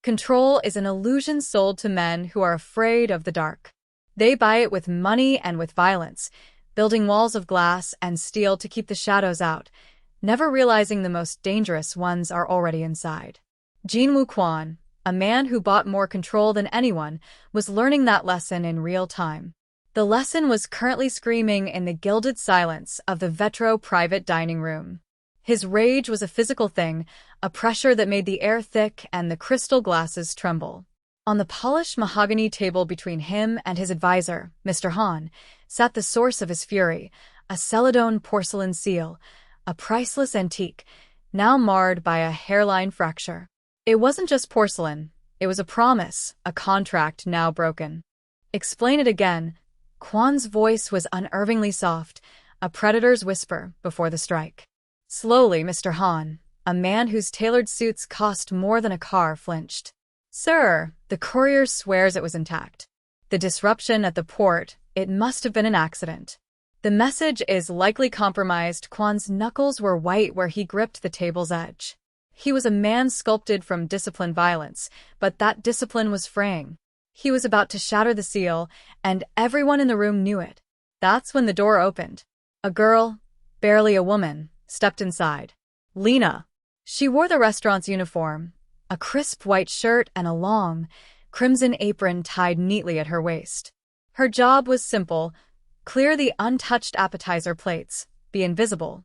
Control is an illusion sold to men who are afraid of the dark. They buy it with money and with violence, building walls of glass and steel to keep the shadows out, never realizing the most dangerous ones are already inside. Jinwoo Kwon, a man who bought more control than anyone, was learning that lesson in real time. The lesson was currently screaming in the gilded silence of the Vetro private dining room. His rage was a physical thing, a pressure that made the air thick and the crystal glasses tremble. On the polished mahogany table between him and his advisor, Mr. Han, sat the source of his fury, a Celadon porcelain seal, a priceless antique, now marred by a hairline fracture. It wasn't just porcelain, it was a promise, a contract now broken. Explain it again. Kwon's voice was unnervingly soft, a predator's whisper before the strike. Slowly, Mr. Han, a man whose tailored suits cost more than a car, flinched. Sir, the courier swears it was intact. The disruption at the port, it must have been an accident. The message is likely compromised. Kwon's knuckles were white where he gripped the table's edge. He was a man sculpted from disciplined violence, but that discipline was fraying. He was about to shatter the seal, and everyone in the room knew it. That's when the door opened. A girl, barely a woman, stepped inside. Lena. She wore the restaurant's uniform, a crisp white shirt and a long, crimson apron tied neatly at her waist. Her job was simple: clear the untouched appetizer plates, be invisible.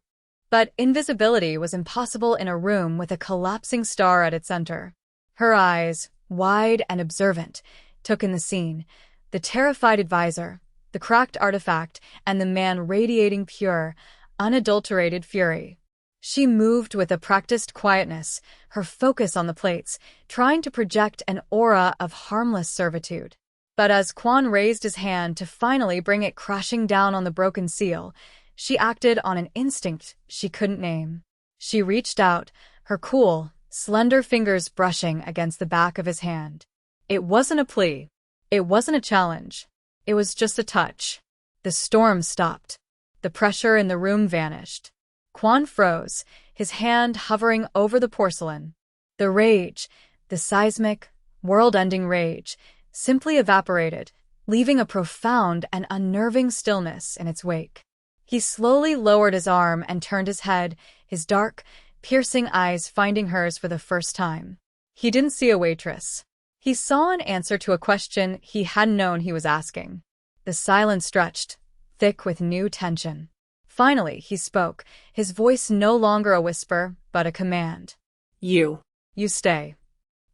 But invisibility was impossible in a room with a collapsing star at its center. Her eyes, wide and observant, took in the scene: the terrified advisor, the cracked artifact, and the man radiating pure, unadulterated fury. She moved with a practiced quietness, her focus on the plates, trying to project an aura of harmless servitude. But as Kwon raised his hand to finally bring it crashing down on the broken seal, she acted on an instinct she couldn't name. She reached out, her cool, slender fingers brushing against the back of his hand. It wasn't a plea. It wasn't a challenge. It was just a touch. The storm stopped. The pressure in the room vanished. Kwon froze, his hand hovering over the porcelain. The rage, the seismic, world-ending rage, simply evaporated, leaving a profound and unnerving stillness in its wake. He slowly lowered his arm and turned his head, his dark, piercing eyes finding hers for the first time. He didn't see a waitress. He saw an answer to a question he hadn't known he was asking. The silence stretched, thick with new tension. Finally, he spoke, his voice no longer a whisper, but a command. You stay.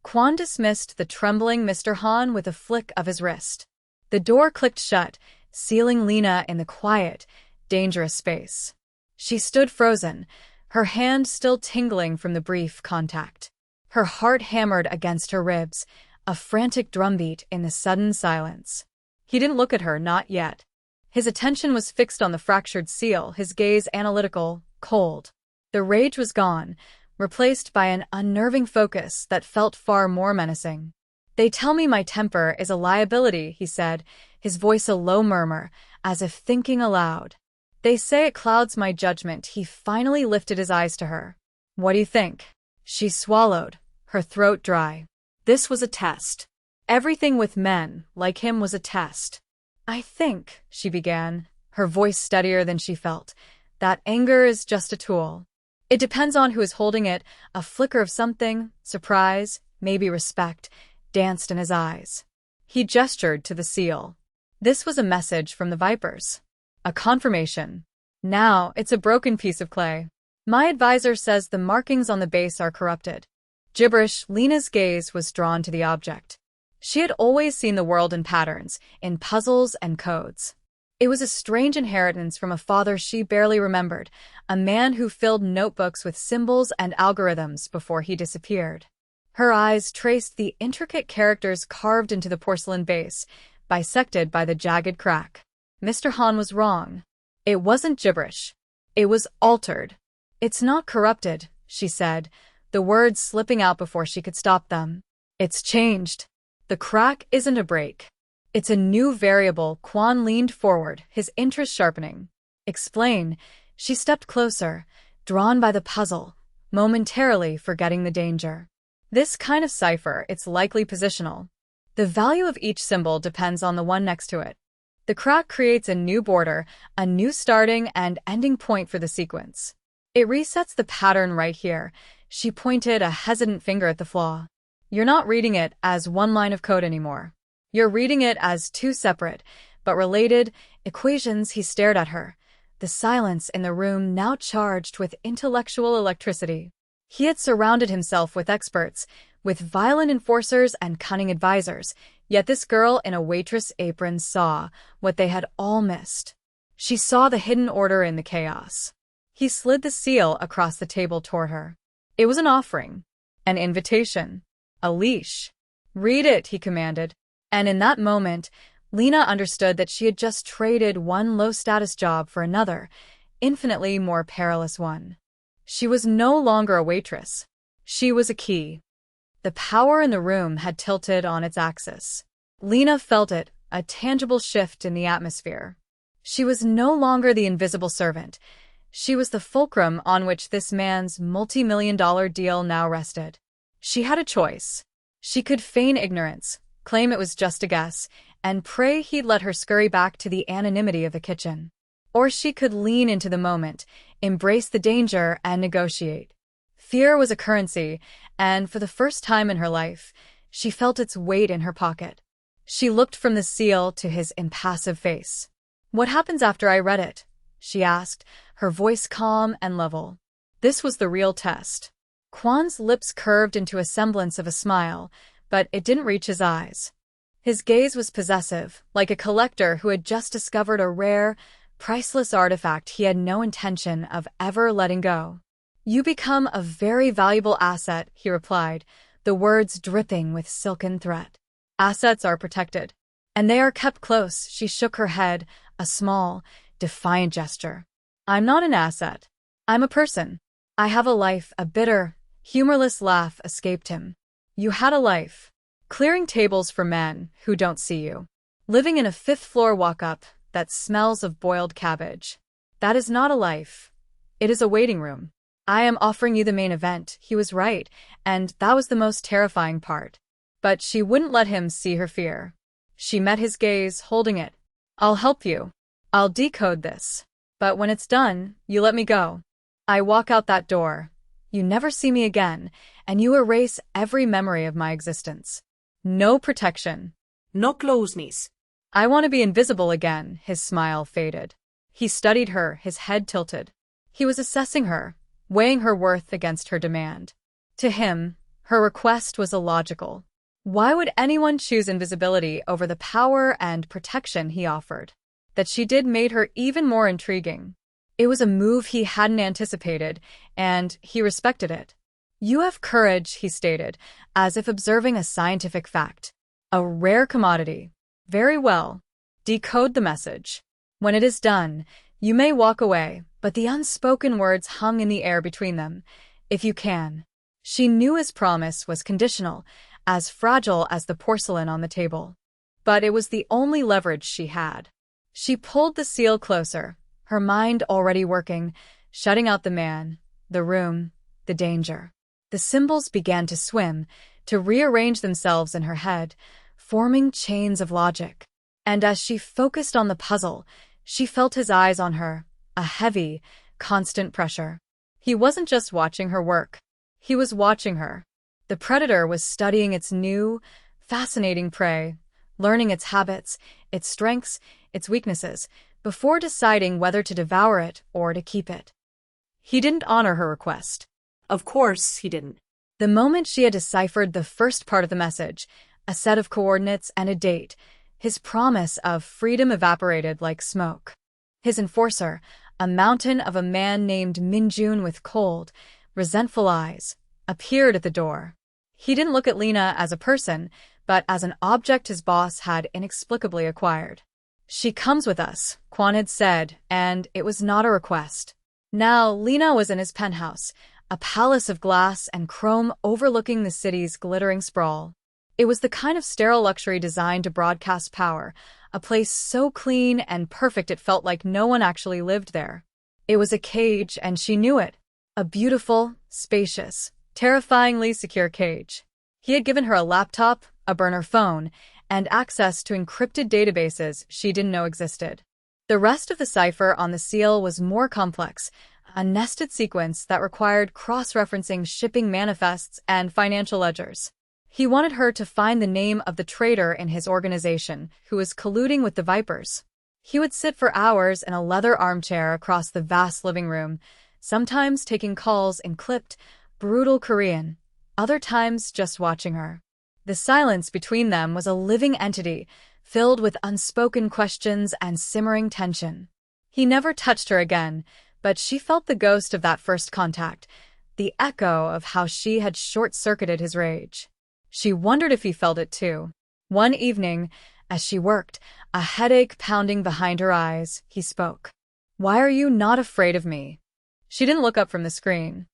Kwon dismissed the trembling Mr. Han with a flick of his wrist. The door clicked shut, sealing Lena in the quiet, dangerous space. She stood frozen, her hand still tingling from the brief contact. Her heart hammered against her ribs, a frantic drumbeat in the sudden silence. He didn't look at her, not yet. His attention was fixed on the fractured seal, his gaze analytical, cold. The rage was gone, replaced by an unnerving focus that felt far more menacing. They tell me my temper is a liability, he said, his voice a low murmur, as if thinking aloud. They say it clouds my judgment. He finally lifted his eyes to her. What do you think? She swallowed, her throat dry. This was a test. Everything with men, like him, was a test. I think, she began, her voice steadier than she felt, that anger is just a tool. It depends on who is holding it. A flicker of something, surprise, maybe respect, danced in his eyes. He gestured to the seal. This was a message from the Vipers. A confirmation. Now, it's a broken piece of clay. My advisor says the markings on the base are corrupted. Gibberish. Lena's gaze was drawn to the object. She had always seen the world in patterns, in puzzles and codes. It was a strange inheritance from a father she barely remembered, a man who filled notebooks with symbols and algorithms before he disappeared. Her eyes traced the intricate characters carved into the porcelain base, bisected by the jagged crack. Mr. Han was wrong. It wasn't gibberish. It was altered. It's not corrupted, she said, the words slipping out before she could stop them. It's changed. The crack isn't a break. It's a new variable. Kwon leaned forward, his interest sharpening. Explain. She stepped closer, drawn by the puzzle, momentarily forgetting the danger. This kind of cipher, it's likely positional. The value of each symbol depends on the one next to it. The crack creates a new border, a new starting and ending point for the sequence. It resets the pattern right here. She pointed a hesitant finger at the flaw. You're not reading it as one line of code anymore. You're reading it as two separate, but related, equations. He stared at her, the silence in the room now charged with intellectual electricity. He had surrounded himself with experts, with violent enforcers and cunning advisors, yet this girl in a waitress apron saw what they had all missed. She saw the hidden order in the chaos. He slid the seal across the table toward her. It was an offering, an invitation, a leash. "Read it," he commanded. And in that moment, Lena understood that she had just traded one low-status job for another, infinitely more perilous one. She was no longer a waitress. She was a key. The power in the room had tilted on its axis. Lena felt it, a tangible shift in the atmosphere. She was no longer the invisible servant. She was the fulcrum on which this man's multi-million-dollar deal now rested. She had a choice. She could feign ignorance, claim it was just a guess, and pray he'd let her scurry back to the anonymity of the kitchen. Or she could lean into the moment, embrace the danger, and negotiate. Fear was a currency, and for the first time in her life, she felt its weight in her pocket. She looked from the seal to his impassive face. "What happens after I read it?" she asked, her voice calm and level. This was the real test. Kwan's lips curved into a semblance of a smile, but it didn't reach his eyes. His gaze was possessive, like a collector who had just discovered a rare, priceless artifact he had no intention of ever letting go. "You become a very valuable asset," he replied, the words dripping with silken threat. "Assets are protected. And they are kept close." She shook her head, a small, defiant gesture. "I'm not an asset. I'm a person. I have a life." A bitter, humorless laugh escaped him. "You had a life. Clearing tables for men who don't see you. Living in a fifth-floor walk-up that smells of boiled cabbage. That is not a life. It is a waiting room. I am offering you the main event." He was right, and that was the most terrifying part. But she wouldn't let him see her fear. She met his gaze, holding it. "I'll help you. I'll decode this. But when it's done, you let me go. I walk out that door. You never see me again, and you erase every memory of my existence. No protection. No closeness. I want to be invisible again." His smile faded. He studied her, his head tilted. He was assessing her, weighing her worth against her demand. To him, her request was illogical. Why would anyone choose invisibility over the power and protection he offered? That she did made her even more intriguing. It was a move he hadn't anticipated, and he respected it. "You have courage," he stated, as if observing a scientific fact. "A rare commodity. Very well. Decode the message. When it is done, you may walk away," but the unspoken words hung in the air between them. "If you can." She knew his promise was conditional, as fragile as the porcelain on the table. But it was the only leverage she had. She pulled the seal closer, her mind already working, shutting out the man, the room, the danger. The symbols began to swim, to rearrange themselves in her head, forming chains of logic. And as she focused on the puzzle, she felt his eyes on her, a heavy, constant pressure. He wasn't just watching her work. He was watching her. The predator was studying its new, fascinating prey, learning its habits, its strengths, its weaknesses, before deciding whether to devour it or to keep it. He didn't honor her request. Of course he didn't. The moment she had deciphered the first part of the message, a set of coordinates and a date, his promise of freedom evaporated like smoke. His enforcer, a mountain of a man named Minjun with cold, resentful eyes, appeared at the door. He didn't look at Lena as a person, but as an object his boss had inexplicably acquired. "She comes with us," Kwan had said, and it was not a request. Now Lena was in his penthouse, a palace of glass and chrome overlooking the city's glittering sprawl. It was the kind of sterile luxury designed to broadcast power, a place so clean and perfect it felt like no one actually lived there. It was a cage, and she knew it. A beautiful, spacious, terrifyingly secure cage. He had given her a laptop, a burner phone, and access to encrypted databases she didn't know existed. The rest of the cipher on the seal was more complex, a nested sequence that required cross-referencing shipping manifests and financial ledgers. He wanted her to find the name of the traitor in his organization who was colluding with the Vipers. He would sit for hours in a leather armchair across the vast living room, sometimes taking calls in clipped, brutal Korean, other times just watching her. The silence between them was a living entity, filled with unspoken questions and simmering tension. He never touched her again, but she felt the ghost of that first contact, the echo of how she had short-circuited his rage. She wondered if he felt it too. One evening, as she worked, a headache pounding behind her eyes, he spoke. "Why are you not afraid of me?" She didn't look up from the screen.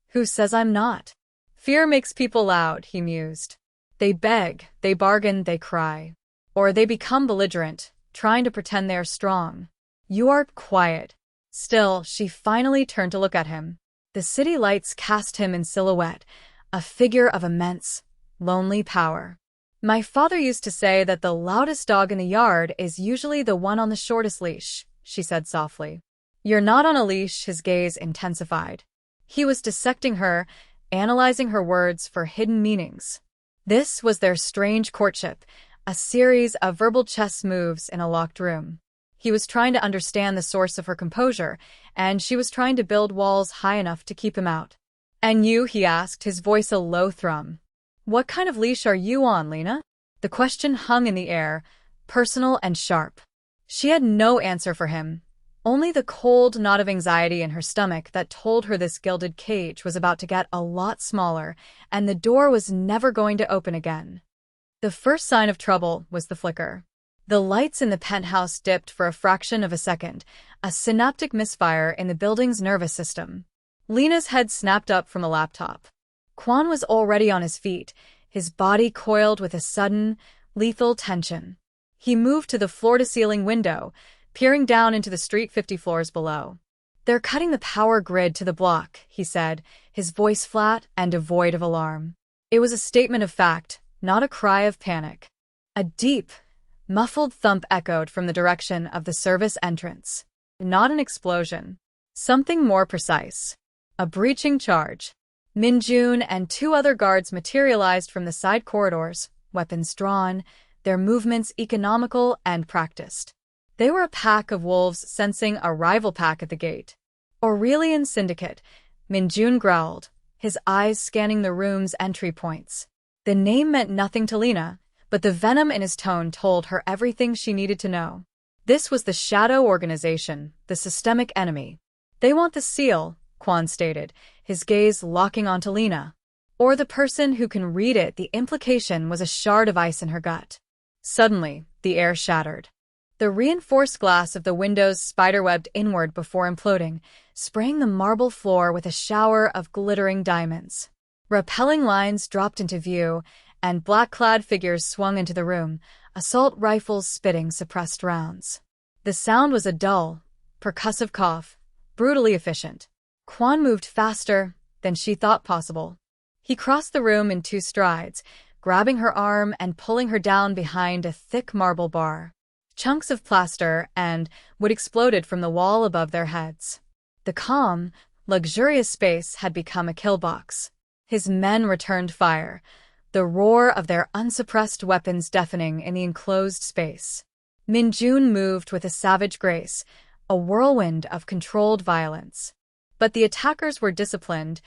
"Who says I'm not?" "Fear makes people loud," he mused. "They beg, they bargain, they cry. Or they become belligerent, trying to pretend they are strong. You are quiet." Still, she finally turned to look at him. The city lights cast him in silhouette, a figure of immense, lonely power. "My father used to say that the loudest dog in the yard is usually the one on the shortest leash," she said softly. "You're not on a leash," his gaze intensified. He was dissecting her, analyzing her words for hidden meanings. This was their strange courtship, a series of verbal chess moves in a locked room. He was trying to understand the source of her composure, and she was trying to build walls high enough to keep him out. "And you?" he asked, his voice a low thrum. "What kind of leash are you on, Lena?" The question hung in the air, personal and sharp. She had no answer for him, only the cold knot of anxiety in her stomach that told her this gilded cage was about to get a lot smaller, and the door was never going to open again. The first sign of trouble was the flicker. The lights in the penthouse dipped for a fraction of a second, a synaptic misfire in the building's nervous system. Lena's head snapped up from the laptop. Kwon was already on his feet, his body coiled with a sudden, lethal tension. He moved to the floor-to-ceiling window, peering down into the street 50 floors below. "They're cutting the power grid to the block," he said, his voice flat and devoid of alarm. It was a statement of fact, not a cry of panic. A deep, muffled thump echoed from the direction of the service entrance. Not an explosion. Something more precise. A breaching charge. Min-jun and two other guards materialized from the side corridors, weapons drawn, their movements economical and practiced. They were a pack of wolves sensing a rival pack at the gate. "Aurelian Syndicate," Min-jun growled, his eyes scanning the room's entry points. The name meant nothing to Lena, but the venom in his tone told her everything she needed to know. This was the shadow organization, the systemic enemy. "They want the seal," Kwon stated, his gaze locking onto Lena. "Or the person who can read it." The implication was a shard of ice in her gut. Suddenly, the air shattered. The reinforced glass of the windows spiderwebbed inward before imploding, spraying the marble floor with a shower of glittering diamonds. Repelling lines dropped into view, and black-clad figures swung into the room, assault rifles spitting suppressed rounds. The sound was a dull, percussive cough, brutally efficient. Kwon moved faster than she thought possible. He crossed the room in 2 strides, grabbing her arm and pulling her down behind a thick marble bar. Chunks of plaster and wood exploded from the wall above their heads. The calm, luxurious space had become a kill box. His men returned fire, the roar of their unsuppressed weapons deafening in the enclosed space. Min-jun moved with a savage grace, a whirlwind of controlled violence. But the attackers were disciplined,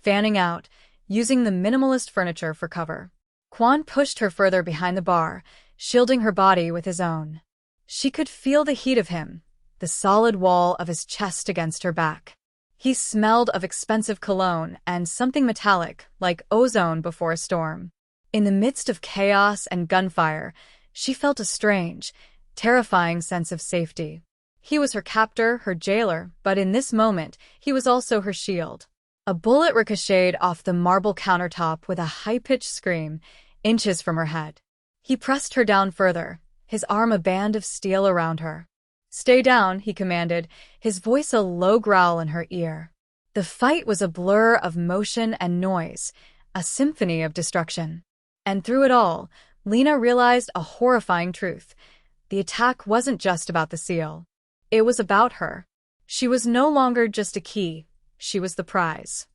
fanning out, using the minimalist furniture for cover. Kwon pushed her further behind the bar, shielding her body with his own. She could feel the heat of him, the solid wall of his chest against her back. He smelled of expensive cologne and something metallic, like ozone before a storm. In the midst of chaos and gunfire, she felt a strange, terrifying sense of safety. He was her captor, her jailer, but in this moment, he was also her shield. A bullet ricocheted off the marble countertop with a high-pitched scream, inches from her head. He pressed her down further, his arm a band of steel around her. "Stay down," he commanded, his voice a low growl in her ear. The fight was a blur of motion and noise, a symphony of destruction. And through it all, Lena realized a horrifying truth. The attack wasn't just about the seal. It was about her. She was no longer just a key, she was the prize.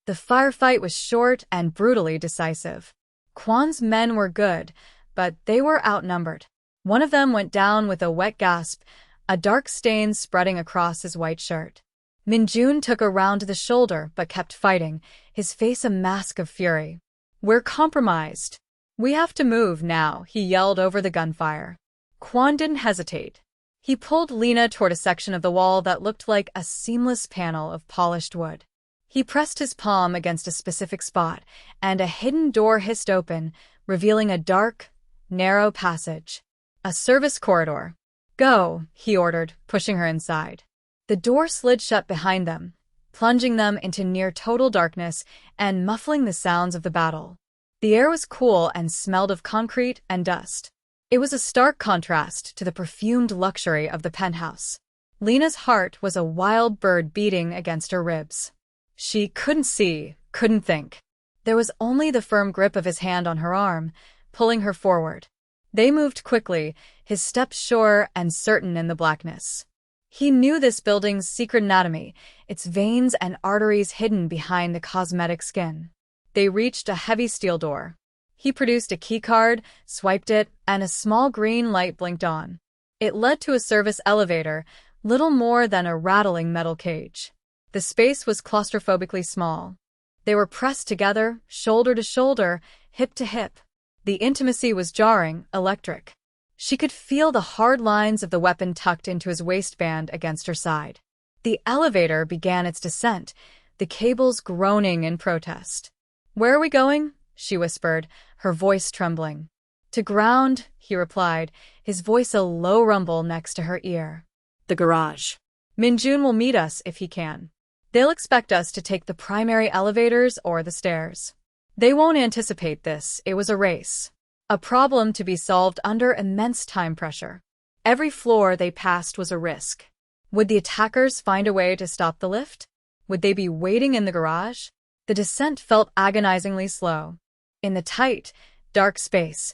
The firefight was short and brutally decisive. Kwan's men were good, but they were outnumbered. One of them went down with a wet gasp, a dark stain spreading across his white shirt. Minjun took a round to the shoulder but kept fighting, his face a mask of fury. "We're compromised. We have to move now," he yelled over the gunfire. Kwan didn't hesitate. He pulled Lena toward a section of the wall that looked like a seamless panel of polished wood. He pressed his palm against a specific spot, and a hidden door hissed open, revealing a dark, narrow passage. A service corridor. "Go," he ordered, pushing her inside. The door slid shut behind them, plunging them into near-total darkness and muffling the sounds of the battle. The air was cool and smelled of concrete and dust. It was a stark contrast to the perfumed luxury of the penthouse. Lena's heart was a wild bird beating against her ribs. She couldn't see, couldn't think. There was only the firm grip of his hand on her arm, pulling her forward. They moved quickly, his steps sure and certain in the blackness. He knew this building's secret anatomy, its veins and arteries hidden behind the cosmetic skin. They reached a heavy steel door. He produced a keycard, swiped it, and a small green light blinked on. It led to a service elevator, little more than a rattling metal cage. The space was claustrophobically small. They were pressed together, shoulder to shoulder, hip to hip. The intimacy was jarring, electric. She could feel the hard lines of the weapon tucked into his waistband against her side. The elevator began its descent, the cables groaning in protest. "Where are we going?" she whispered, her voice trembling. "To ground," he replied, his voice a low rumble next to her ear. The garage. "Minjun will meet us if he can. They'll expect us to take the primary elevators or the stairs. They won't anticipate this, it was a race. A problem to be solved under immense time pressure. Every floor they passed was a risk. Would the attackers find a way to stop the lift? Would they be waiting in the garage? The descent felt agonizingly slow. In the tight, dark space,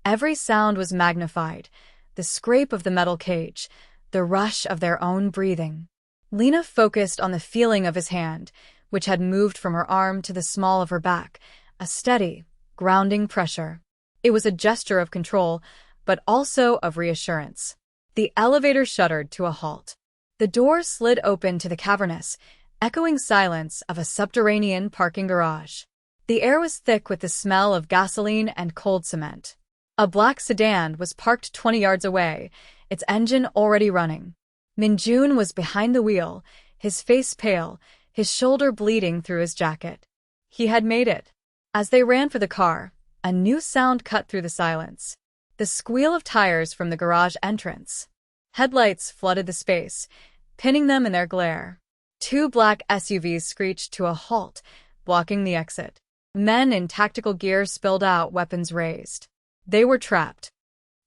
every sound was magnified, the scrape of the metal cage, the rush of their own breathing. Lena focused on the feeling of his hand, which had moved from her arm to the small of her back, a steady, grounding pressure. It was a gesture of control, but also of reassurance. The elevator shuddered to a halt. The door slid open to the cavernous, echoing silence of a subterranean parking garage. The air was thick with the smell of gasoline and cold cement. A black sedan was parked 20 yards away, its engine already running. Minjun was behind the wheel, his face pale, his shoulder bleeding through his jacket. He had made it. As they ran for the car, a new sound cut through the silence. The squeal of tires from the garage entrance. Headlights flooded the space, pinning them in their glare. Two black SUVs screeched to a halt, blocking the exit. Men in tactical gear spilled out, weapons raised. They were trapped.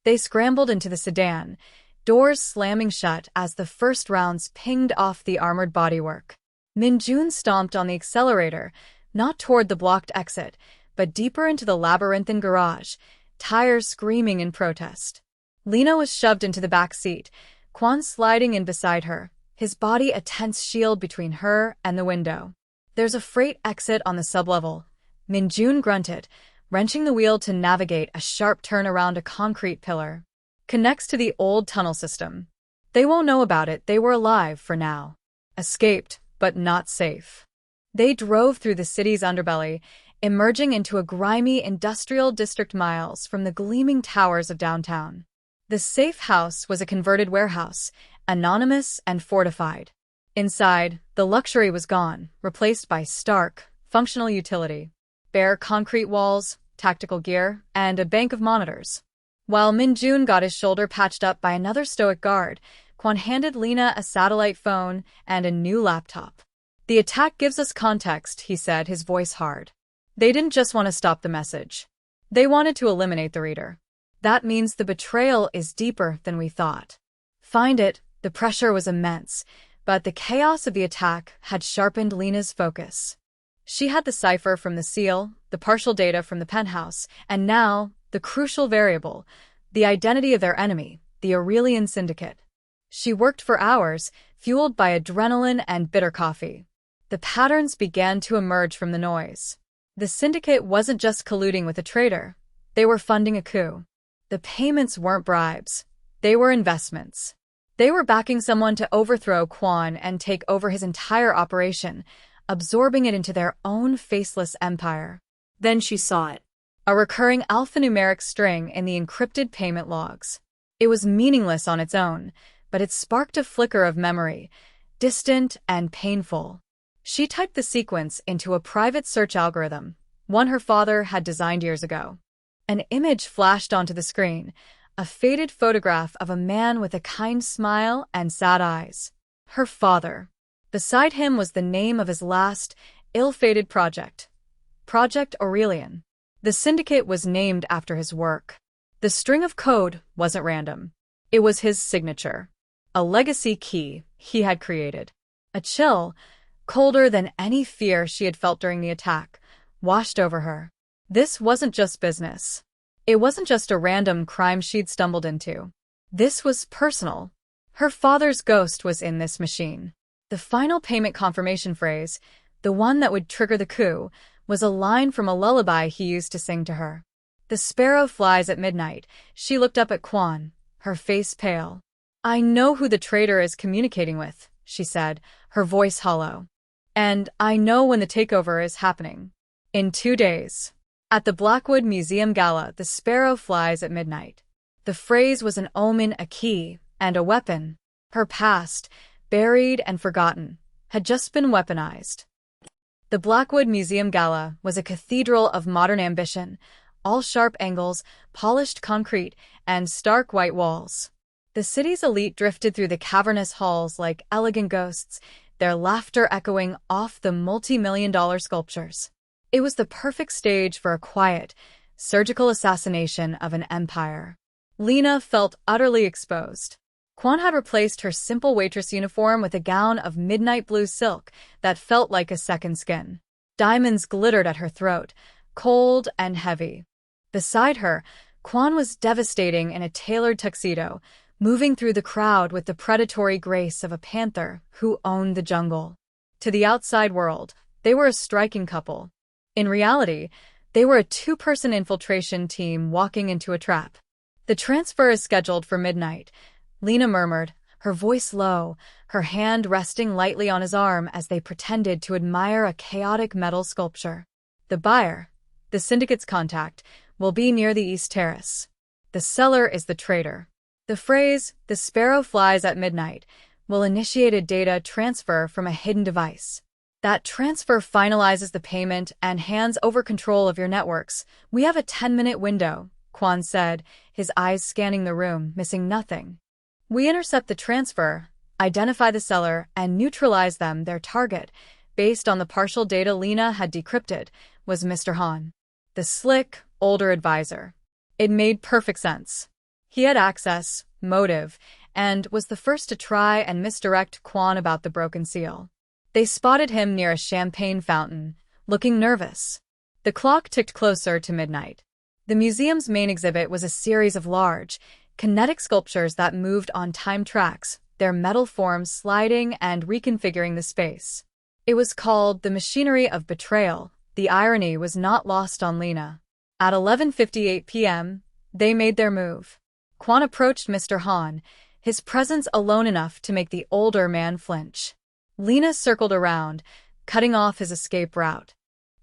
They scrambled into the sedan, doors slamming shut as the first rounds pinged off the armored bodywork. Minjun stomped on the accelerator, not toward the blocked exit, but deeper into the labyrinthine garage, tires screaming in protest. Lena was shoved into the back seat, Kwan sliding in beside her, his body a tense shield between her and the window. "There's a freight exit on the sublevel," Minjun grunted, wrenching the wheel to navigate a sharp turn around a concrete pillar. "Connects to the old tunnel system. They won't know about it, they were alive for now. Escaped, but not safe." They drove through the city's underbelly, emerging into a grimy industrial district miles from the gleaming towers of downtown. The safe house was a converted warehouse, anonymous and fortified. Inside, the luxury was gone, replaced by stark, functional utility. Bare concrete walls, tactical gear, and a bank of monitors. While Minjun got his shoulder patched up by another stoic guard, Kwan handed Lena a satellite phone and a new laptop. "The attack gives us context," he said, his voice hard. "They didn't just want to stop the message. They wanted to eliminate the reader. That means the betrayal is deeper than we thought. Find it." The pressure was immense, But the chaos of the attack had sharpened Lena's focus. She had the cipher from the seal, the partial data from the penthouse, and now, the crucial variable, the identity of their enemy, the Aurelian Syndicate. She worked for hours, fueled by adrenaline and bitter coffee. The patterns began to emerge from the noise. The syndicate wasn't just colluding with a traitor. They were funding a coup. The payments weren't bribes. They were investments. They were backing someone to overthrow Kwon and take over his entire operation, absorbing it into their own faceless empire. Then she saw it. A recurring alphanumeric string in the encrypted payment logs. It was meaningless on its own, but it sparked a flicker of memory, distant and painful. She typed the sequence into a private search algorithm, one her father had designed years ago. An image flashed onto the screen, a faded photograph of a man with a kind smile and sad eyes. Her father. Beside him was the name of his last, ill-fated project. Project Aurelian. The syndicate was named after his work. The string of code wasn't random. It was his signature. A legacy key he had created. A chill, colder than any fear she had felt during the attack, washed over her. This wasn't just business. It wasn't just a random crime she'd stumbled into. This was personal. Her father's ghost was in this machine. The final payment confirmation phrase, the one that would trigger the coup, was a line from a lullaby he used to sing to her. The sparrow flies at midnight. She looked up at Kwon, her face pale. "I know who the traitor is communicating with," she said, her voice hollow. "And I know when the takeover is happening. In 2 days. At the Blackwood Museum Gala, the sparrow flies at midnight." The phrase was an omen, a key, and a weapon. Her past, buried and forgotten, had just been weaponized. The Blackwood Museum Gala was a cathedral of modern ambition, all sharp angles, polished concrete, and stark white walls. The city's elite drifted through the cavernous halls like elegant ghosts, their laughter echoing off the multi-million-dollar sculptures. It was the perfect stage for a quiet, surgical assassination of an empire. Lena felt utterly exposed. Kwon had replaced her simple waitress uniform with a gown of midnight blue silk that felt like a second skin. Diamonds glittered at her throat, cold and heavy. Beside her, Kwon was devastating in a tailored tuxedo, moving through the crowd with the predatory grace of a panther who owned the jungle. To the outside world, they were a striking couple. In reality, they were a 2-person infiltration team walking into a trap. "The transfer is scheduled for midnight," Lena murmured, her voice low, her hand resting lightly on his arm as they pretended to admire a chaotic metal sculpture. "The buyer, the syndicate's contact, will be near the East Terrace. The seller is the traitor." The phrase, "the sparrow flies at midnight," will initiate a data transfer from a hidden device. That transfer finalizes the payment and hands over control of your networks. "We have a 10-minute window," Kwon said, his eyes scanning the room, missing nothing. "We intercept the transfer, identify the seller, and neutralize them." Their target, based on the partial data Lena had decrypted, was Mr. Han, the slick, older advisor. It made perfect sense. He had access, motive, and was the first to try and misdirect Kwon about the broken seal. They spotted him near a champagne fountain, looking nervous. The clock ticked closer to midnight. The museum's main exhibit was a series of large, kinetic sculptures that moved on time tracks, their metal forms sliding and reconfiguring the space. It was called The Machinery of Betrayal. The irony was not lost on Lena. At 11:58 p.m., they made their move. Kwon approached Mr. Han, his presence alone enough to make the older man flinch. Lena circled around, cutting off his escape route.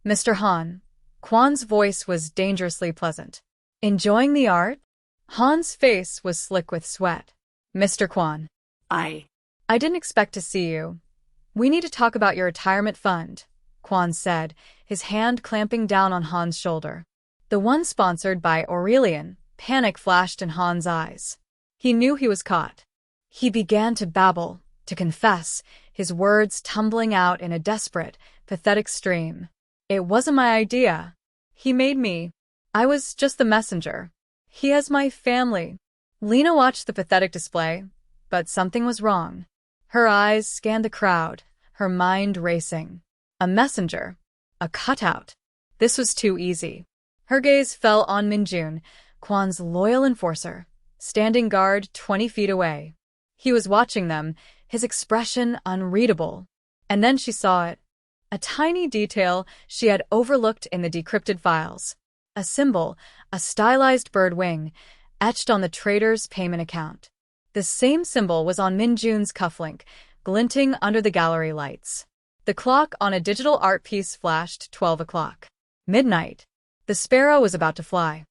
"Mr. Han." Kwon's voice was dangerously pleasant. "Enjoying the art?" Han's face was slick with sweat. "Mr. Kwon." I didn't expect to see you. We need to talk about your retirement fund," Kwon said, his hand clamping down on Han's shoulder. The one sponsored by Aurelian. Panic flashed in Han's eyes. He knew he was caught. He began to babble, to confess, his words tumbling out in a desperate, pathetic stream. "It wasn't my idea. He made me. I was just the messenger. He has my family." Lena watched the pathetic display, but something was wrong. Her eyes scanned the crowd, her mind racing. A messenger. A cutout. This was too easy. Her gaze fell on Minjun, Kwan's loyal enforcer, standing guard 20 feet away. He was watching them, his expression unreadable. And then she saw it. A tiny detail she had overlooked in the decrypted files. A symbol, a stylized bird wing, etched on the trader's payment account. The same symbol was on Minjun's cufflink, glinting under the gallery lights. The clock on a digital art piece flashed 12 o'clock. Midnight. The sparrow was about to fly.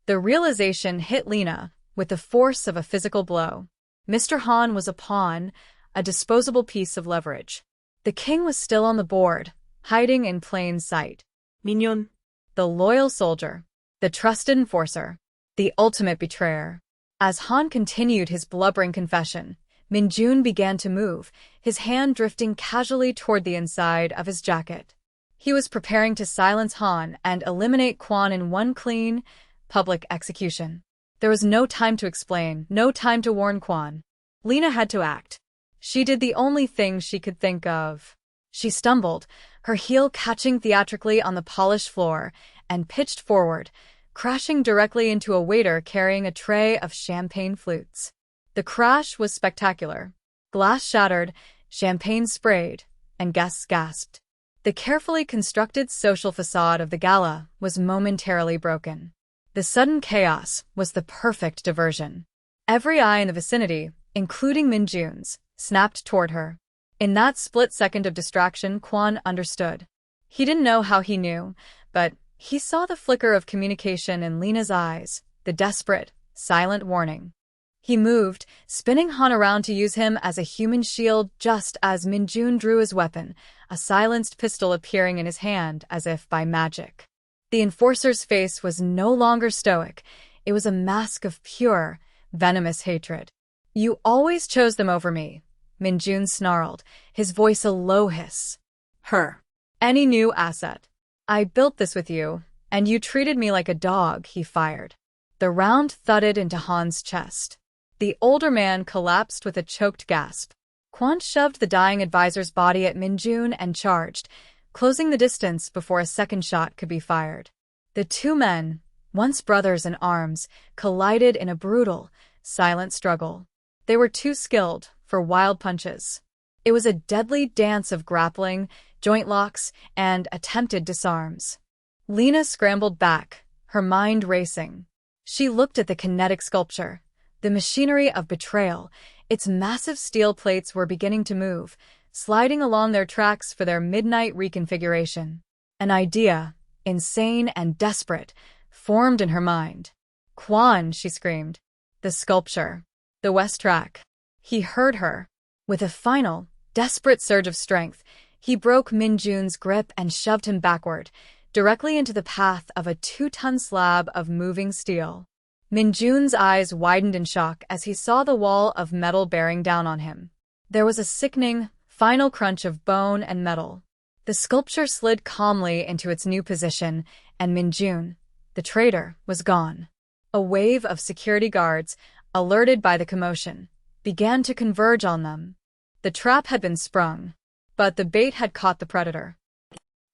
The realization hit Lena with the force of a physical blow. Mr. Han was a pawn, a disposable piece of leverage. The king was still on the board, hiding in plain sight. Mignon. The loyal soldier. The trusted enforcer. The ultimate betrayer. As Han continued his blubbering confession, Minjun began to move, his hand drifting casually toward the inside of his jacket. He was preparing to silence Han and eliminate Kwan in one clean, public execution. There was no time to explain, no time to warn Kwan. Lena had to act. She did the only thing she could think of. She stumbled, her heel catching theatrically on the polished floor, and pitched forward, crashing directly into a waiter carrying a tray of champagne flutes. The crash was spectacular. Glass shattered, champagne sprayed, and guests gasped. The carefully constructed social facade of the gala was momentarily broken. The sudden chaos was the perfect diversion. Every eye in the vicinity, including Minjun's, snapped toward her. In that split second of distraction, Kwan understood. He didn't know how he knew, but he saw the flicker of communication in Lena's eyes, the desperate, silent warning. He moved, spinning Han around to use him as a human shield just as Minjun drew his weapon, a silenced pistol appearing in his hand as if by magic. The enforcer's face was no longer stoic. It was a mask of pure, venomous hatred. "You always chose them over me," Minjun snarled, his voice a low hiss. Her. "Any new asset. I built this with you, and you treated me like a dog," he fired. The round thudded into Han's chest. The older man collapsed with a choked gasp. Kwan shoved the dying advisor's body at Minjun and charged, closing the distance before a second shot could be fired. The two men, once brothers in arms, collided in a brutal, silent struggle. They were too skilled for wild punches. It was a deadly dance of grappling, joint locks, and attempted disarms. Lena scrambled back, her mind racing. She looked at the kinetic sculpture, the machinery of betrayal. Its massive steel plates were beginning to move, sliding along their tracks for their midnight reconfiguration. An idea, insane and desperate, formed in her mind. "Kwan," she screamed. "The sculpture. The west track." He heard her. With a final, desperate surge of strength, he broke Minjun's grip and shoved him backward, directly into the path of a 2-ton slab of moving steel. Minjun's eyes widened in shock as he saw the wall of metal bearing down on him. There was a sickening, final crunch of bone and metal. The sculpture slid calmly into its new position, and Minjun, the traitor, was gone. A wave of security guards, alerted by the commotion, began to converge on them. The trap had been sprung, but the bait had caught the predator.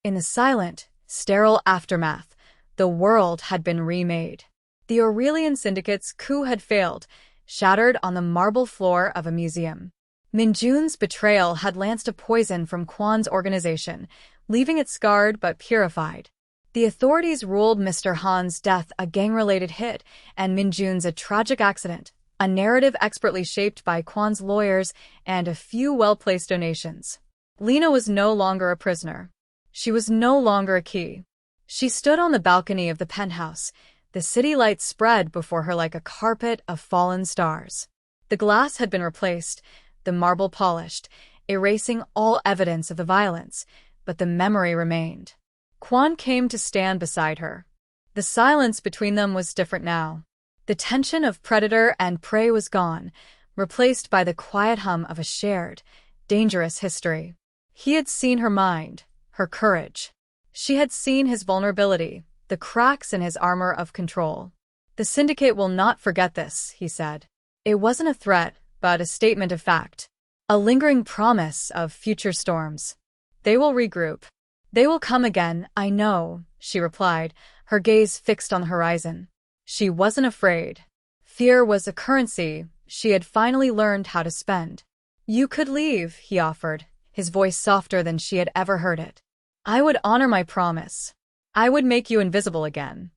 In the silent, sterile aftermath, the world had been remade. The Aurelian Syndicate's coup had failed, shattered on the marble floor of a museum. Minjun's betrayal had lanced a poison from Kwan's organization, leaving it scarred but purified. The authorities ruled Mr. Han's death a gang-related hit and Minjun's a tragic accident, a narrative expertly shaped by Kwan's lawyers and a few well-placed donations. Lena was no longer a prisoner. She was no longer a key. She stood on the balcony of the penthouse. The city lights spread before her like a carpet of fallen stars. The glass had been replaced, the marble polished, erasing all evidence of the violence, but the memory remained. Kwan came to stand beside her. The silence between them was different now. The tension of predator and prey was gone, replaced by the quiet hum of a shared, dangerous history. He had seen her mind, her courage. She had seen his vulnerability, the cracks in his armor of control. "The Syndicate will not forget this," he said. It wasn't a threat, but a statement of fact. a lingering promise of future storms. They will regroup. They will come again, I know, she replied, her gaze fixed on the horizon. She wasn't afraid. Fear was a currency she had finally learned how to spend. You could leave, he offered, his voice softer than she had ever heard it. I would honor my promise. I would make you invisible again.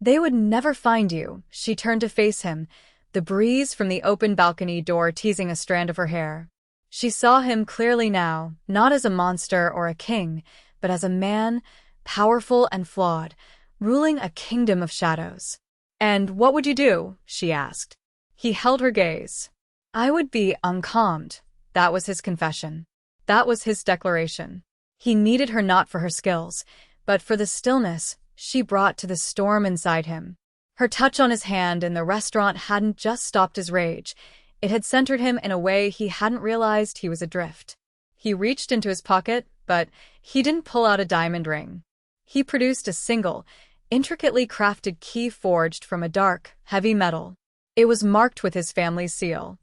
They would never find you, she turned to face him, the breeze from the open balcony door teasing a strand of her hair. She saw him clearly now, not as a monster or a king, but as a man, powerful and flawed, ruling a kingdom of shadows. And what would you do? She asked. He held her gaze. I would be uncalmed. That was his confession. That was his declaration. He needed her not for her skills, but for the stillness she brought to the storm inside him. Her touch on his hand in the restaurant hadn't just stopped his rage. It had centered him in a way he hadn't realized he was adrift. He reached into his pocket, but he didn't pull out a diamond ring. He produced a single, intricately crafted key forged from a dark, heavy metal. It was marked with his family's seal.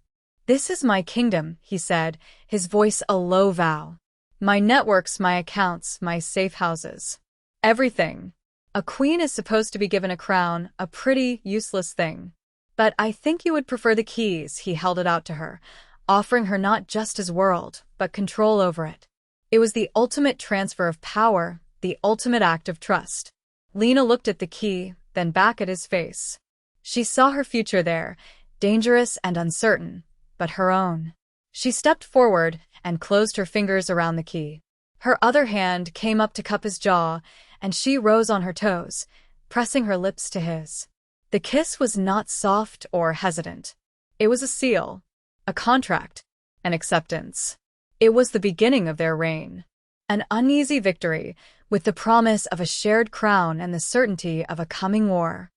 This is my kingdom, he said, his voice a low vow. My networks, my accounts, my safe houses. Everything. A queen is supposed to be given a crown, a pretty, useless thing. But I think you would prefer the keys, he held it out to her, offering her not just his world, but control over it. It was the ultimate transfer of power, the ultimate act of trust. Lena looked at the key, then back at his face. She saw her future there, dangerous and uncertain, but her own. She stepped forward and closed her fingers around the key. Her other hand came up to cup his jaw, and she rose on her toes, pressing her lips to his. The kiss was not soft or hesitant. It was a seal, a contract, an acceptance. It was the beginning of their reign. An uneasy victory, with the promise of a shared crown and the certainty of a coming war.